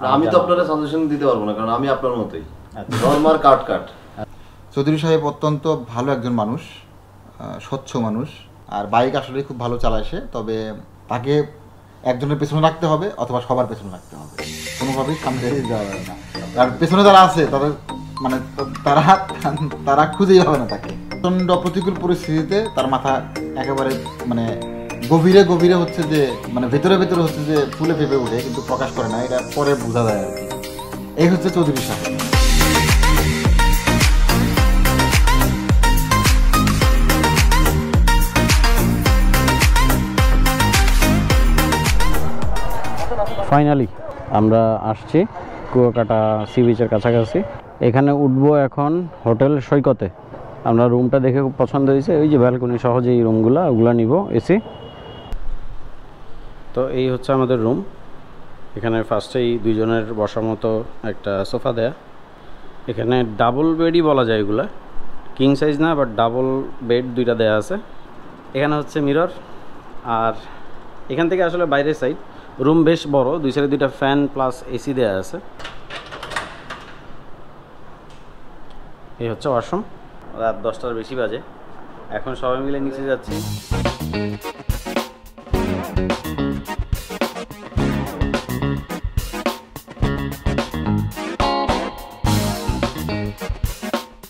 আমি তো আপনারা সাজেশন দিতে পারবো না, কারণ আমি আপনার মতোই নরমাল কাট। চৌধুরী সাহেব অত্যন্ত ভালো একজন মানুষ, স্বচ্ছ মানুষ, আর বাইক আসলে খুব ভালো চালায় সে। তবে তাকে একজনের পেছনে রাখতে হবে অথবা সবার পেছনে রাখতে হবে, কোনোভাবেই সামনে যাওয়া যাবে না। আর পেছনে যারা আছে তাদের মানে তারা খুঁজেই হবে না তাকে। প্রচণ্ড প্রতিকূল পরিস্থিতিতে তার মাথা একেবারে মানে গভীরে হচ্ছে যে মানে ভেতরে হচ্ছে যে ফুলে ফেপে ওঠে, কিন্তু প্রকাশ করে না, এটা পরে বোঝা যায় আর কি। এই হচ্ছে চৌধুরী সাহেব। ফাইনালি আমরা আসছি কুয়াকাটা সি বিচের কাছাকাছি। এখানে উঠবো এখন হোটেল সৈকতে। আমরা রুমটা দেখে খুব পছন্দ হয়েছে, ওই যে ব্যালকনি সহ যে এই রুমগুলো ওগুলো নিব এসি। তো এই হচ্ছে আমাদের রুম। এখানে ফার্স্টেই দুইজনের বসার মতো একটা সোফা দেয়া। এখানে ডাবল বেডই বলা যায়, এগুলা কিং সাইজ না, বাট ডাবল বেড দুইটা দেয়া আছে। এখানে হচ্ছে মিরর, আর এখান থেকে আসলে বাইরের সাইড রুম বেশ বড়, দুই সাইডে দুইটা ফ্যান প্লাস এসি দেওয়া আছে। এই হচ্ছে ওয়াশরুম। রাত 10টার বেশি বাজে, এখন সবাই মিলে নিচে যাচ্ছি।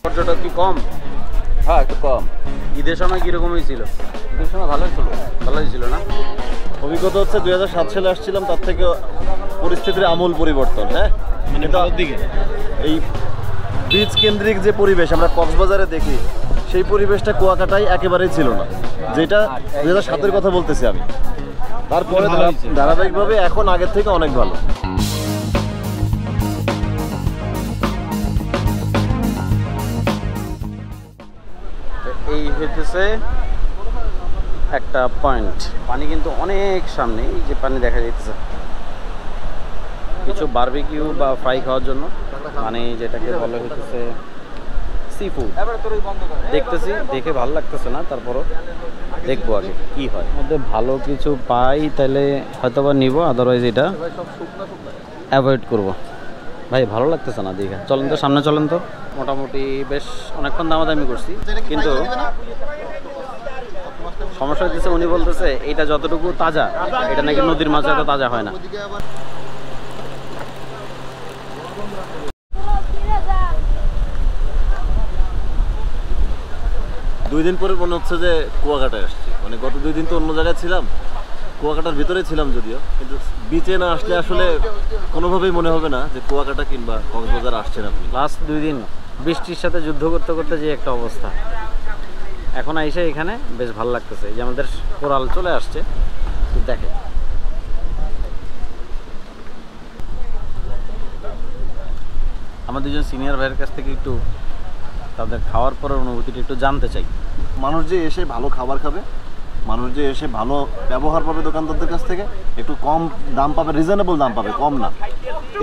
পর্যটক কি কম? হ্যাঁ, একটু কম। ঈদের সময় কীরকম হয়েছিল? ঈদের সময় ভালোই ছিল না? অভিজ্ঞতা হচ্ছে 2007 সালে আসছিলাম, তার থেকে পরিস্থিতির আমূল পরিবর্তন। হ্যাঁ, মানে ভালোর দিকে। এই বিচ কেন্দ্রিক যে পরিবেশ আমরা কক্সবাজারে দেখি, সেই পরিবেশটা কুয়াকাটায় একেবারেই ছিল না, যেটা 2007-এর কথা বলতেছি আমি। তারপরে ধারাবাহিকভাবে এখন আগের থেকে অনেক ভালো। এই হইতেছে একটা পয়েন্ট। পানি কিন্তু অনেক সামনে, এই যে পানি দেখা যাইতেছে কিছু বারবিকিউ বা ফ্রাই খাওয়ার জন্য, মানে যেটাকে বলা হইতেছে সি ফুড। দেখতেছি, দেখে ভালো লাগতেছে না, তারপরও দেখবো আগে কি হয়। মধ্যে ভালো কিছু পাই তাহলে হয়তো বা নিবো, আদারওয়াইজ এটা অ্যাভয়েড করবো। ভাই ভালো লাগতেছে না দেখে। চলেন তো সামনে, চলেন তো। মোটামুটি বেশ অনেকক্ষণ দামাদামি করছি, কিন্তু সমস্যা হচ্ছে উনি বলতেছে এটা যতটুকু তাজা, এটা নাকি নদীর মাছ এত তাজা হয় না। দুই দিন পরে মনে হচ্ছে যে কুয়াকাটায় আসছি। মানে গত 2 দিন তো অন্য জায়গায় ছিলাম, কুয়াকাটার ভিতরে ছিলাম যদিও, কিন্তু বিচে না আসলে আসলে কোনোভাবেই মনে হবে না যে কুয়াকাটা কিংবা কক্সবাজার আসছেন আপনি। লাস্ট 2 দিন বৃষ্টির সাথে যুদ্ধ করতে করতে যে একটা অবস্থা, এখন আইসে এখানে বেশ ভালো লাগতেছে। যে আমাদের কোরাল চলে আসছে, দেখে আমার দুজন সিনিয়র ভাইয়ের কাছ থেকে একটু তাদের খাওয়ার পরের অনুভূতিটা একটু জানতে চাই। মানুষ যে এসে ভালো খাবার খাবে, মানুষ যে এসে ভালো ব্যবহার পাবে দোকানদারদের কাছ থেকে, একটু কম দাম পাবে, রিজনেবল দাম পাবে, কম না,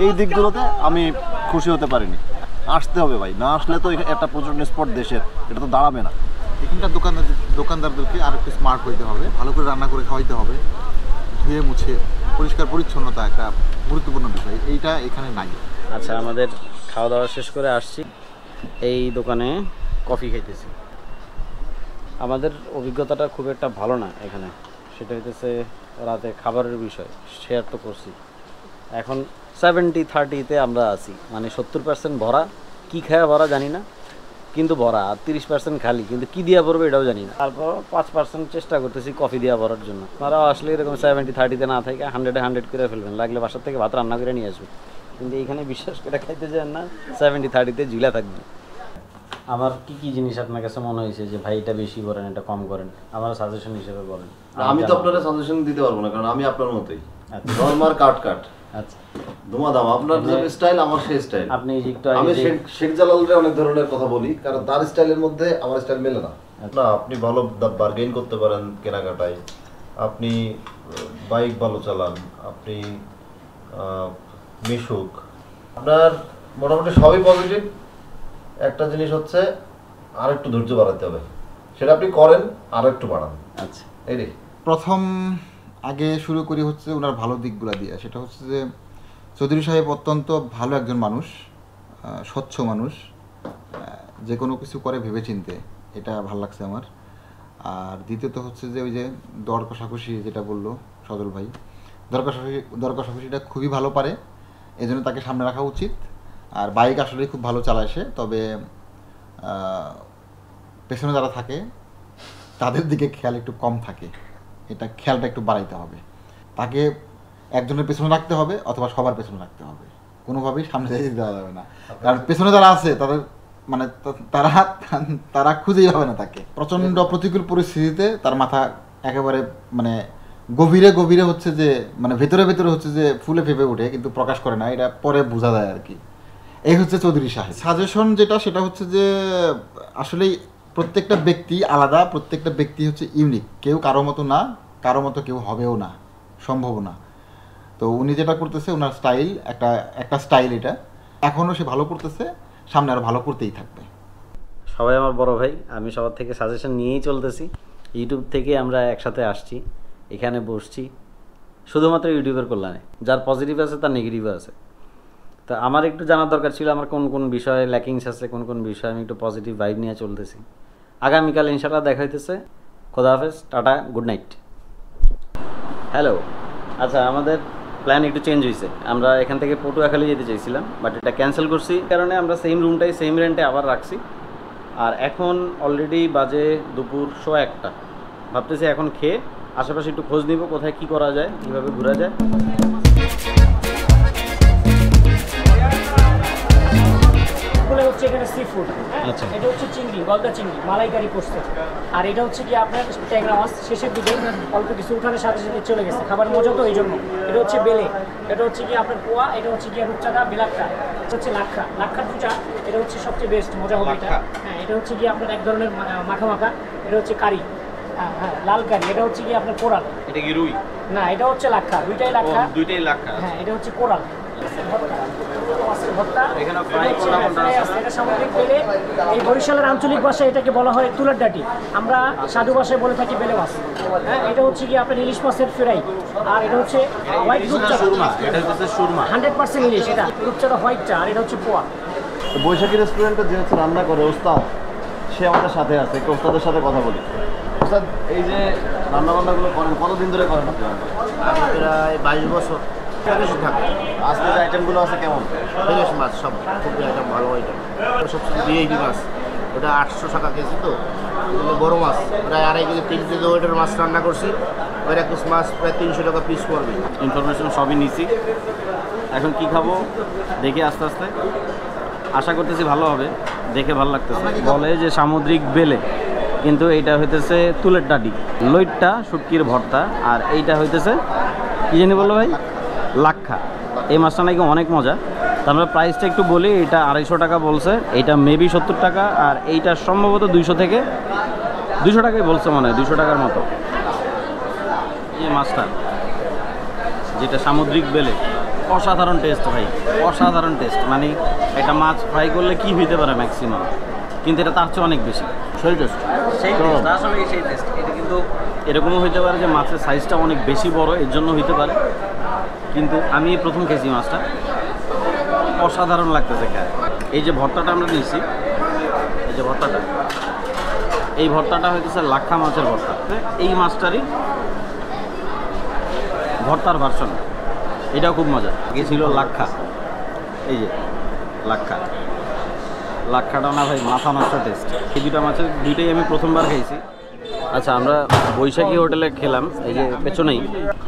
এই দিকগুলোতে আমি খুশি হতে পারিনি। আসতে হবে ভাই, না আসলে তো একটা পর্যটন স্পট দেশের, এটা তো দাঁড়াবে না। এখানকার দোকানদারদেরকে আর একটু স্মার্ট হইতে হবে, ভালো করে রান্না করে খাওয়াইতে হবে, ধুয়ে মুছে পরিষ্কার পরিচ্ছন্নতা একটা গুরুত্বপূর্ণ বিষয়, এইটা এখানে নাই। আচ্ছা, আমাদের খাওয়া দাওয়া শেষ করে আসছি, এই দোকানে কফি খাইতেছি। আমাদের অভিজ্ঞতাটা খুব একটা ভালো না এখানে, সেটা হইতেছে রাতে খাবারের বিষয়। শেয়ার তো করছি, এখন 70-30-তে আমরা আছি, মানে 70% ভরা, কি খায়া ভরা জানি না, কিন্তু ভরা, আর 30% খালি, কিন্তু কি দিয়া ভরবে এটাও জানি না। তারপর 5% চেষ্টা করতেছি কফি দিয়া ভরার জন্য। তারাও আসলে এরকম 70-30-তে না থাকে 100-100 করে ফেলবেন, লাগলে বাসার থেকে ভাত রান্না করে নিয়ে আসবেন, কিন্তু এইখানে বিশ্বাস করে খাইতে যান না, 70-30-তে ঝুলা থাকবে। আমার কি কি জিনিস আপনার কাছে মনে হয়েছে যে ভাই এটা বেশি করেন, এটা কম করেন, আমার সাজেশন হিসেবে বলেন। আমি তো আপনারা সাজেশন দিতে পারবো না, কারণ আমি আপনার মতোই নরমাল কাট। আচ্ছা, ধুমাধাম, আপনার যে স্টাইল আমার সেই স্টাইল। আপনি একটু আমি শেখ জালালের অনেক ধরনের কথা বলি, কারণ তার স্টাইলের মধ্যে আমার স্টাইল মেলে না। না, আপনি ভালো বার্গেইন করতে পারেন কেনাকাটায়, আপনি বাইক ভালো চালান, আপনি মিশুক, আপনার মোটামুটি সবই পজিটিভ। একটা জিনিস হচ্ছে আর একটু ধৈর্য বাড়াতে হবে, সেটা আপনি করেন, আর একটু বাড়ান। আচ্ছা, প্রথম আগে শুরু করি হচ্ছে ওনার ভালো দিকগুলো দিয়ে। সেটা হচ্ছে যে চৌধুরী সাহেব অত্যন্ত ভালো একজন মানুষ, স্বচ্ছ মানুষ, যে কোনো কিছু করে ভেবেচিন্তে, এটা ভালো লাগছে আমার। আর দ্বিতীয়ত হচ্ছে যে ওই যে দর কষাকষি যেটা বললো সজল ভাই, দর কষাকষিটা খুবই ভালো পারে, এই জন্য তাকে সামনে রাখা উচিত। আর বাইক আসলেই খুব ভালো চালায় সে, তবে পেছনে যারা থাকে তাদের দিকে খেয়াল একটু কম থাকে, এটা খেয়ালটা একটু বাড়াইতে হবে। তাকে একজনের পেছনে রাখতে হবে অথবা সবার পেছনে রাখতে হবে, কোনোভাবেই সামনে যেতে দেওয়া যাবে না। কারণ পেছনে যারা আছে তাদের মানে তারা খুঁজেই হবে না তাকে। প্রচণ্ড প্রতিকূল পরিস্থিতিতে তার মাথা একেবারে মানে গভীরে গভীরে হচ্ছে যে মানে ভেতরে ভেতরে হচ্ছে যে ফুলে ফেপে ওঠে, কিন্তু প্রকাশ করে না, এটা পরে বোঝা যায় আর কি। এই হচ্ছে চৌধুরী সাহেব। সাজেশন যেটা সেটা হচ্ছে যে আসলেই প্রত্যেকটা ব্যক্তি আলাদা, প্রত্যেকটা ব্যক্তি হচ্ছে ইউনিক, কেউ কারো মতো না, কারো মতো কেউ হবেও না, সম্ভব না। তো উনি যেটা করতেছে ওনার স্টাইল একটা স্টাইল, এটা এখনও সে ভালো করতেছে, সামনে আরও ভালো করতেই থাকবে। সবাই আমার বড় ভাই, আমি সবার থেকে সাজেশন নিয়েই চলতেছি। ইউটিউব থেকে আমরা একসাথে আসছি, এখানে বসছি শুধুমাত্র ইউটিউবের কল্যাণে। যার পজিটিভ আছে তার নেগেটিভ আছে। তো আমার একটু জানার দরকার ছিল আমার কোন কোন বিষয়ে ল্যাকিংস আছে, কোন কোন বিষয়ে আমি একটু পজিটিভ ভাইব নিয়ে চলতেছি। আগামীকাল ইনশাআল্লাহ দেখা হইতেছে। খোদা হাফেজ, টাটা, গুড নাইট। হ্যালো, আচ্ছা আমাদের প্ল্যান একটু চেঞ্জ হয়েছে। আমরা এখান থেকে পটুয়াখালী যেতে চাইছিলাম, বাট এটা ক্যান্সেল করছি, কারণে আমরা সেম রুমটাই সেম রেন্টে আবার রাখছি। আর এখন অলরেডি বাজে দুপুর 1:15। ভাবতেছি এখন খেয়ে আশেপাশে একটু খোঁজ নিব কোথায় কী করা যায়, কীভাবে ঘোরা যায়। হচ্ছে এখানে সি ফুড, আচ্ছা। এটা হচ্ছে চিংড়ি, গলদা চিংড়ি, মালাইকারি করছে। আর এটা হচ্ছে কি আপনার ট্যাংরা মাছ, শেষের দিকে অল্প কিছু উঠানের সাথে সাথে চলে গেছে। খাবার মজা তো এই জন্য। এটা হচ্ছে বেলে, এটা হচ্ছে কি আপনার পোয়া, এটা হচ্ছে কি রূপচাঁদা, বেলাক্কা, এটা হচ্ছে লাক্ষার দুটা, এটা হচ্ছে সবচেয়ে বেস্ট, মজা হবে এটা। হ্যাঁ, এটা হচ্ছে কি আপনার এক ধরনের মাখা মাখা, এটা হচ্ছে কারি, হ্যাঁ লাল কারি। এটা হচ্ছে কি আপনার কোরাল, এটা কি রুই না, এটা হচ্ছে লাক্ষা, দুইটাই লাক্ষা। হ্যাঁ, এটা হচ্ছে কোরাল। এই বরিশালের আঞ্চলিক ভাষায় এটাকে বলা হয় তুলার ডাটি, আমরা সাধু ভাষায় বলে থাকি বেলে মাছ। হ্যাঁ, এটা হচ্ছে কি আপনার ইলিশ মাছের ফ্রাই। আর এটা হচ্ছে হোয়াইট রূপচাঁদা, 100% ইলিশ, এটা রূপচাঁদা হোয়াইটটা। আর এটা হচ্ছে পোয়া। বৈশাখী রেস্টুরেন্টে যে হচ্ছে রান্না করে ওস্তাদ, সে আমাদের সাথে আছে, একটু ওস্তাদের সাথে কথা বলি। ওস্তাদ, এই যে রান্নাবান্নাগুলো করেন কতদিন ধরে করেন? আমি প্রায় 22 বছর থাকে। আজকে যে আইটেমগুলো আছে কেমন? ফ্রেশ মাছ সব, খুব আইটেম, ভালো আইটেম। সবচেয়ে ভিআইপি মাছ, ওটা 800 টাকা কেজি। তো এগুলো বড়ো মাছ, প্রায় 2.5 কেজি 3 কেজি ওয়েটের মাছ রান্না করছি। ওই এক পিস মাছ প্রায় 300 টাকা পিস পড়বে। ইনফরমেশন সবই নিছি, এখন কি খাবো দেখি আস্তে আস্তে। আশা করতেছি ভালো হবে, দেখে ভালো লাগতেছে। বলে যে সামুদ্রিক বেলে, কিন্তু এইটা হইতেছে তুলের ডাডি, লইটটা শুটকির ভর্তা, আর এইটা হইতেছে কি জানি বললো ভাই, লাক্ষা। এই মাছটা নাকি অনেক মজা। তো আমরা প্রাইসটা একটু বলি, এটা 250 টাকা বলছে, এইটা মেবি 70 টাকা, আর এইটা সম্ভবত 200 থেকে 200 টাকাই বলছে মনে হয়, 200 টাকার মতো। এই মাছটা যেটা সামুদ্রিক বেলে, অসাধারণ টেস্ট ভাই, অসাধারণ টেস্ট। মানে একটা মাছ ফ্রাই করলে কি হইতে পারে ম্যাক্সিমাম, কিন্তু এটা তার চেয়ে অনেক বেশি সেই টেস্ট, সেই টেস্ট, আসলে সেই টেস্ট। এটা কিন্তু এরকমও হইতে পারে যে মাছের সাইজটা অনেক বেশি বড়, এর জন্য হইতে পারে। কিন্তু আমি প্রথম খেয়েছি মাছটা, অসাধারণ লাগতেছে খায়। এই যে ভর্তাটা আমরা নিয়েছি, এই যে ভর্তাটা, এই ভর্তাটা হইতেছে লাক্ষা মাছের ভর্তা। এই মাছটারই ভর্তার ভার্সন, এটাও খুব মজা। গিয়েছিল লাক্ষা, এই যে লাক্ষাটা না ভাই মাথা নষ্ট টেস্ট। এই দুটা মাছের দুইটাই আমি প্রথমবার খেয়েছি। আচ্ছা, আমরা বৈশাখী হোটেলে খেলাম, এই যে পেছনেই,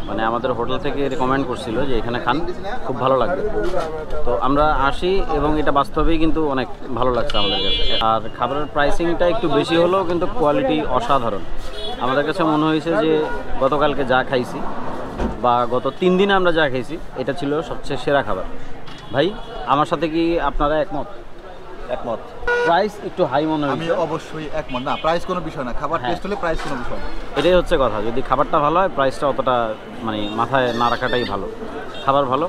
মানে আমাদের হোটেল থেকে রেকমেন্ড করছিল যে এখানে খান, খুব ভালো লাগবে। তো আমরা আসি এবং এটা বাস্তবেই কিন্তু অনেক ভালো লাগছে আমাদের কাছে। আর খাবারের প্রাইসিংটা একটু বেশি হলেও কিন্তু কোয়ালিটি অসাধারণ। আমাদের কাছে মনে হয়েছে যে গতকালকে যা খাইছি বা গত 3 দিনে আমরা যা খাইছি, এটা ছিল সবচেয়ে সেরা খাবার। ভাই, আমার সাথে কি আপনারা একমত? একমত। প্রাইস একটু হাই মনে হয়। আমি অবশ্যই একমত। না, প্রাইস কোনো বিষয় না, খাবার টেস্ট হলে প্রাইস কোনো বিষয় না। এটাই হচ্ছে কথা, যদি খাবারটা ভালো হয় প্রাইসটা অতটা মানে মাথায় না রাখাটাই ভালো। খাবার ভালো,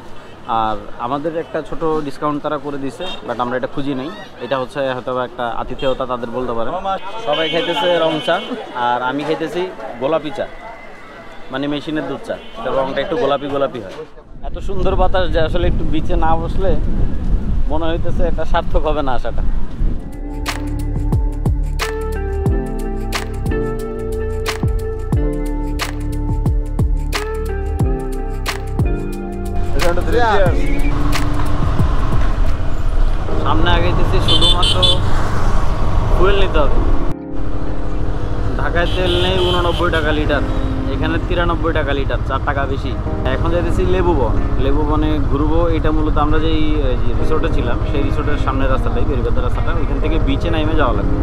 আর আমাদের একটা ছোট ডিসকাউন্ট তারা করে দিছে, বাট আমরা এটা খুঁজি নাই। এটা হচ্ছে হয়তো একটা আতিথেয়তা তাদের বলতে পারে। সবাই খাইতেছে রং চা, আর আমি খাইতেছি গোলাপি চা। মানে মেশিনের দুধ চা, এটা রংটা একটু গোলাপি গোলাপি হয়। এত সুন্দর বাতাস যে আসলে একটু বিচে না বসলে মনে হইতেছে এটা সার্থক হবে না আসাটা। সামনে আগাইতেছি, শুধুমাত্র ফুয়েল নিতে হবে। ঢাকায় তেল নেই 89 টাকা লিটার, এখানে 93 টাকা লিটার, 4 টাকা বেশি। এখন যাইতেছি লেবুবন, লেবুবনে ঘুরবো। এটা মূলত আমরা যেই রিসোর্টে ছিলাম সেই রিসোর্টের সামনের রাস্তাটাই, বেরিবাদের রাস্তাটা, ওইখান থেকে বিচে নামে যাওয়া লাগবে।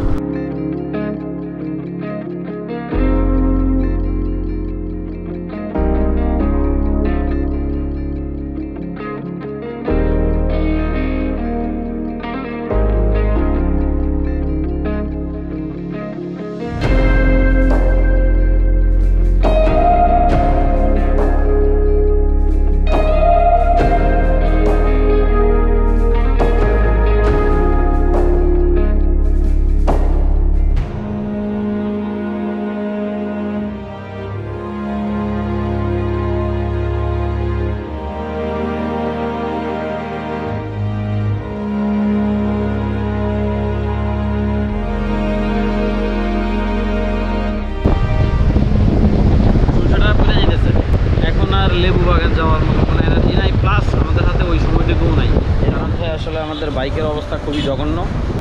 লেবু বাগান যাওয়ার মতো কোনো এনার্জি নাই, প্লাস আমাদের হাতে ওই সময়টুকুও নাই। এই কারণে আসলে আমাদের বাইকের অবস্থা খুবই জঘন্য।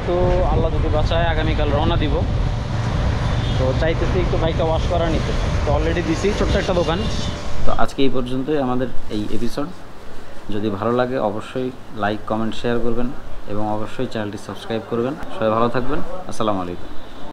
তো আল্লাহ যদি বাঁচায় আগামীকাল রওনা দিব। তো চাইতেছি একটু বাইকটা ওয়াশ করা নিতে, তো অলরেডি দিছি ছোট্ট একটা দোকান। তো আজকে এই পর্যন্তই আমাদের এই এপিসোড। যদি ভালো লাগে অবশ্যই লাইক, কমেন্ট, শেয়ার করবেন এবং অবশ্যই চ্যানেলটি সাবস্ক্রাইব করবেন। সবাই ভালো থাকবেন। আসসালামু আলাইকুম।